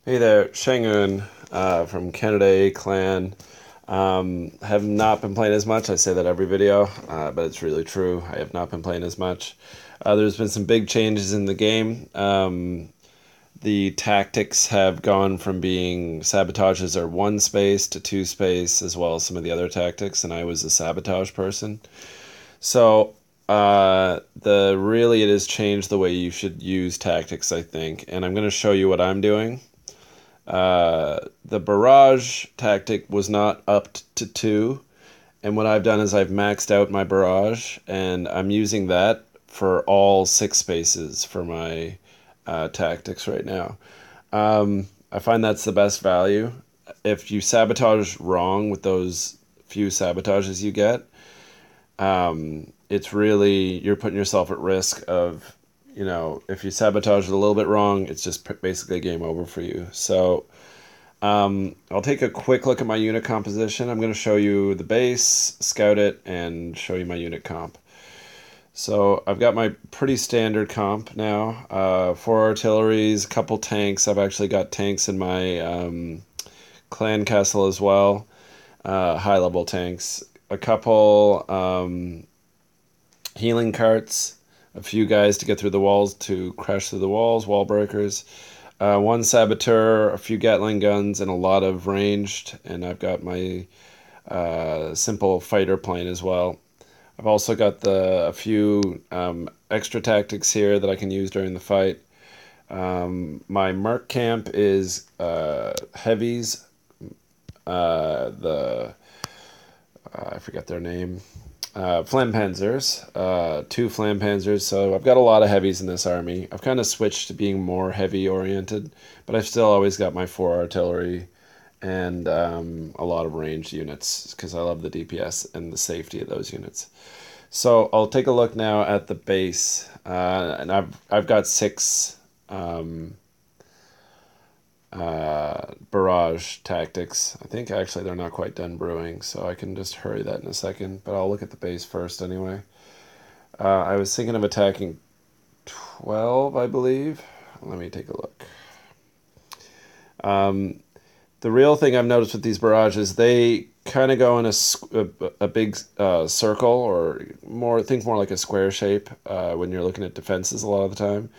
Hey there, Shangun from Canada A Clan. Have not been playing as much. I say that every video, but it's really true. I have not been playing as much. There's been some big changes in the game. The tactics have gone from being sabotages are one space to two space, as well as some of the other tactics, and I was a sabotage person. So the really it has changed the way you should use tactics, I think, and I'm going to show you what I'm doing. The barrage tactic was not up to two, and what I've done is I've maxed out my barrage, and I'm using that for all six spaces for my tactics right now. I find that's the best value. If you sabotage wrong with those few sabotages you get, it's really you're putting yourself at risk of, if you sabotage it a little bit wrong, it's just basically game over for you. So I'll take a quick look at my unit composition. I'm going to show you the base, scout it, and show you my unit comp. So I've got my pretty standard comp now. Four artilleries, a couple tanks. I've actually got tanks in my clan castle as well. High level tanks. A couple healing carts. A few guys to get through the walls, to crash through the walls, wall breakers. One saboteur, a few Gatling guns, and a lot of ranged. And I've got my simple fighter plane as well. I've also got a few extra tactics here that I can use during the fight. My merc camp is heavies. I forget their name. Flampanzers, two Flampanzers. So I've got a lot of heavies in this army. I've kind of switched to being more heavy oriented, but I've still always got my four artillery and a lot of ranged units because I love the DPS and the safety of those units. So I'll take a look now at the base, and I've got six barrage tactics. I think actually they're not quite done brewing, so I can just hurry that in a second, but I'll look at the base first anyway. I was thinking of attacking 12, I believe. Let me take a look. The real thing I've noticed with these barrages, they kind of go in a big circle, or think more like a square shape when you're looking at defenses a lot of the time.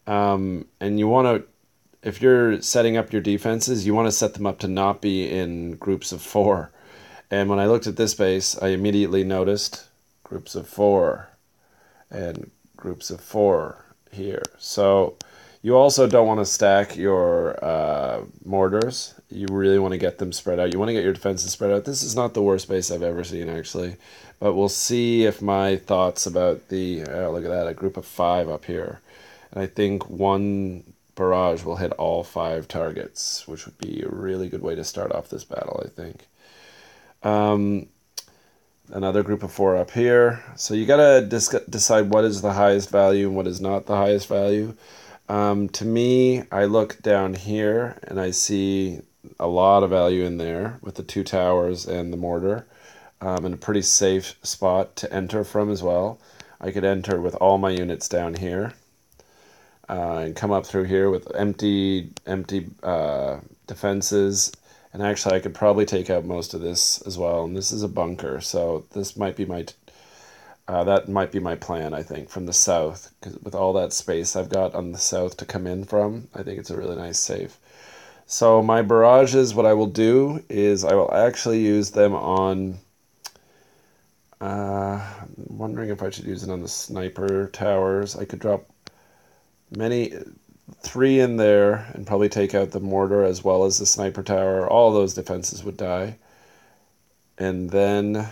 And you want to, if you're setting up your defenses, you want to set them up to not be in groups of four. And when I looked at this base, I immediately noticed groups of four and groups of four here. So you also don't want to stack your mortars. You really want to get them spread out. You want to get your defenses spread out. This is not the worst base I've ever seen, actually. But we'll see if my thoughts about the... look at that, a group of five up here. And I think one barrage will hit all five targets, which would be a really good way to start off this battle, I think. Another group of four up here. So you gotta decide what is the highest value and what is not the highest value. To me, I look down here and I see a lot of value in there with the two towers and the mortar, and a pretty safe spot to enter from as well. I could enter with all my units down here, and come up through here with empty defenses. And actually, I could probably take out most of this as well. And this is a bunker, so this might be my that might be my plan, I think, from the south, because with all that space I've got on the south to come in from, I think it's a really nice save. So my barrages, what I will do is I will actually use them on... I'm wondering if I should use it on the sniper towers. I could drop three in there and probably take out the mortar as well as the sniper tower. All those defenses would die. And then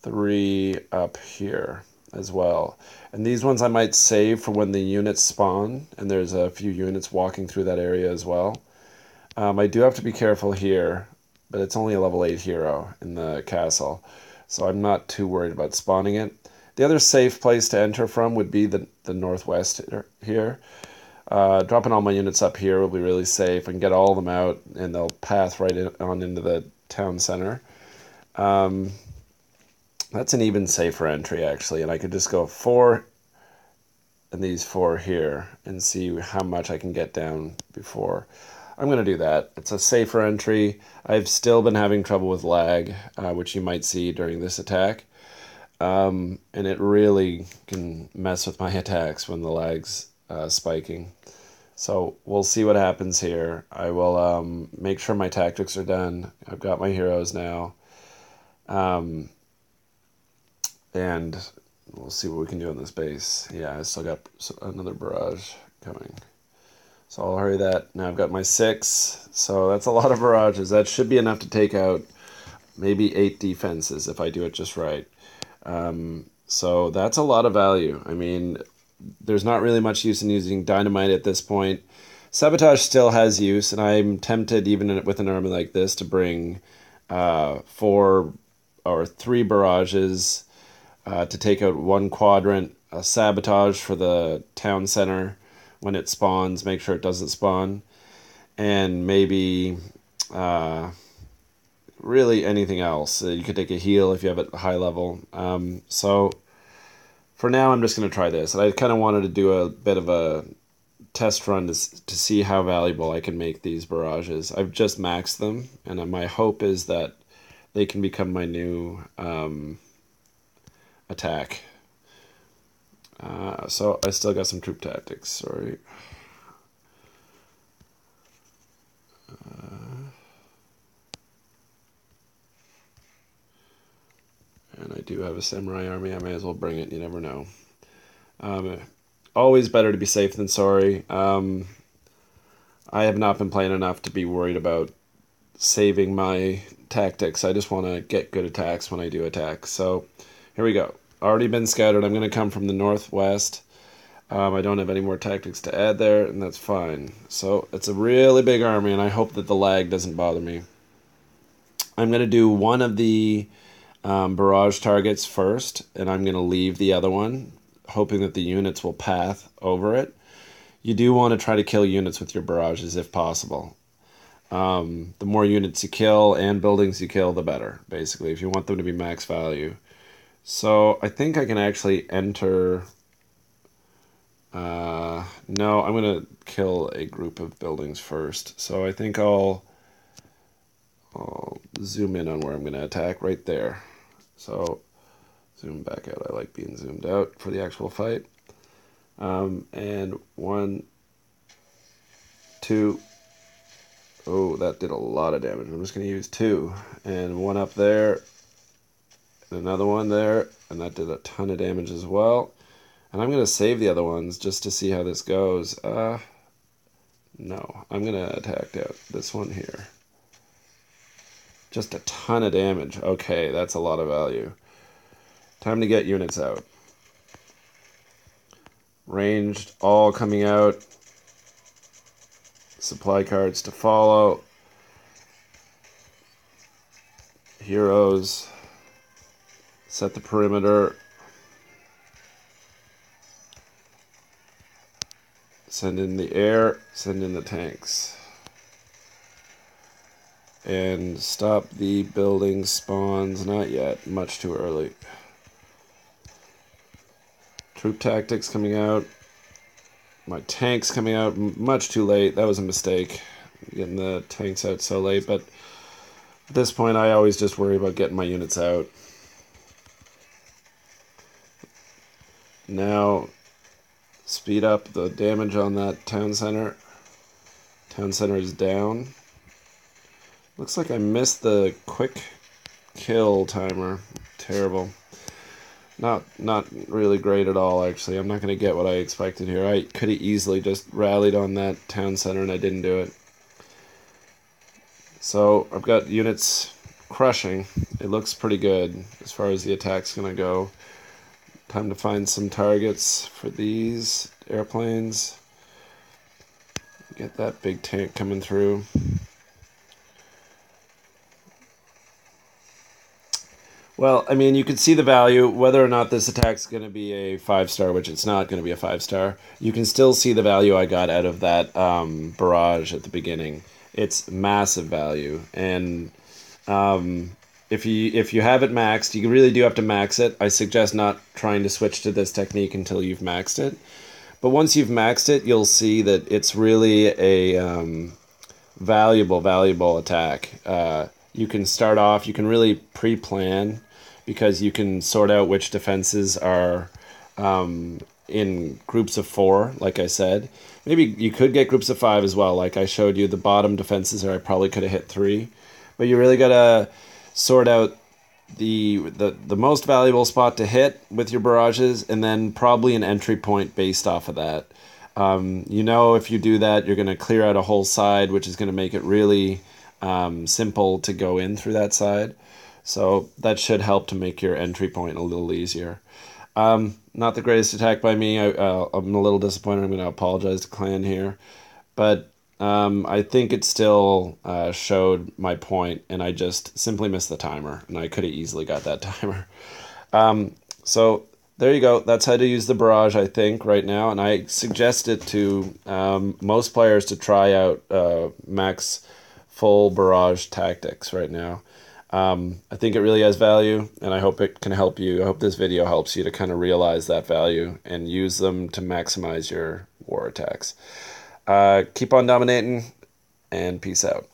three up here as well. And these ones I might save for when the units spawn, and there's a few units walking through that area as well. I do have to be careful here, but it's only a level 8 hero in the castle, so I'm not too worried about spawning it. The other safe place to enter from would be the northwest here. Dropping all my units up here will be really safe. I can get all of them out, and they'll path right on into the town center. That's an even safer entry, actually, and I could just go four and these 4 here and see how much I can get down before. I'm going to do that. It's a safer entry. I've still been having trouble with lag, which you might see during this attack. And it really can mess with my attacks when the lag's spiking. So we'll see what happens here. I will make sure my tactics are done. I've got my heroes now. And we'll see what we can do on this base. Yeah, I still got another barrage coming. So I'll hurry that. Now I've got my 6. So that's a lot of barrages. That should be enough to take out maybe 8 defenses if I do it just right. So that's a lot of value. I mean, there's not really much use in using dynamite at this point. Sabotage still has use, and I'm tempted, even with an army like this, to bring 4 or 3 barrages to take out 1 quadrant, a sabotage for the town center when it spawns, make sure it doesn't spawn, and maybe really anything else. You could take a heal if you have it high level. So for now, I'm just going to try this. And I kind of wanted to do a bit of a test run to see how valuable I can make these barrages. I've just maxed them, and my hope is that they can become my new attack. So I still got some troop tactics, sorry. And I do have a samurai army. I may as well bring it. You never know. Always better to be safe than sorry. I have not been playing enough to be worried about saving my tactics. I just want to get good attacks when I do attack. So here we go. Already been scouted. I'm going to come from the northwest. I don't have any more tactics to add there, and that's fine. So it's a really big army, and I hope that the lag doesn't bother me. I'm going to do one of the barrage targets first, and I'm going to leave the other one, hoping that the units will path over it. You do want to try to kill units with your barrages if possible. The more units you kill and buildings you kill, the better, basically, if you want them to be max value. So I think I can actually enter... no, I'm going to kill a group of buildings first. So I think I'll zoom in on where I'm going to attack right there. So zoom back out. I like being zoomed out for the actual fight. And 1, 2. Oh, that did a lot of damage. I'm just going to use 2. And 1 up there. And another one there. And that did a ton of damage as well. And I'm going to save the other ones just to see how this goes. No, I'm going to attack out this one here. Just a ton of damage. Okay, that's a lot of value. Time to get units out. Ranged, all coming out. Supply cards to follow. Heroes. Set the perimeter. Send in the air. Send in the tanks. And stop the building spawns. Not yet. Much too early. Troop tactics coming out. My tanks coming out much too late. That was a mistake, getting the tanks out so late. But at this point, I always just worry about getting my units out. Now, speed up the damage on that town center. Town center is down. Looks like I missed the quick kill timer. Terrible. Not really great at all, actually. I'm not going to get what I expected here. I could have easily just rallied on that town center, and I didn't do it. So I've got units crushing. It looks pretty good as far as the attack's going to go. Time to find some targets for these airplanes. Get that big tank coming through. Well, I mean, you can see the value, whether or not this attack's going to be a 5-star, which it's not going to be a 5-star. You can still see the value I got out of that barrage at the beginning. It's massive value, and if you have it maxed, you really do have to max it. I suggest not trying to switch to this technique until you've maxed it. But once you've maxed it, you'll see that it's really a valuable attack. You can start off, you can really pre-plan because you can sort out which defenses are in groups of 4, like I said. Maybe you could get groups of 5 as well, like I showed you. The bottom defenses are I probably could have hit 3. But you really got to sort out the most valuable spot to hit with your barrages, and then probably an entry point based off of that. You know, if you do that, you're going to clear out a whole side, which is going to make it really simple to go in through that side. So that should help to make your entry point a little easier. Not the greatest attack by me. I'm a little disappointed. I'm going to apologize to Clan here. But I think it still showed my point, and I just simply missed the timer, and I could have easily got that timer. So there you go. That's how to use the barrage, I think, right now, and I suggest it to most players to try out max full barrage tactics right now. I think it really has value, and I hope it can help you. I hope this video helps you to kind of realize that value and use them to maximize your war attacks. Keep on dominating, and peace out.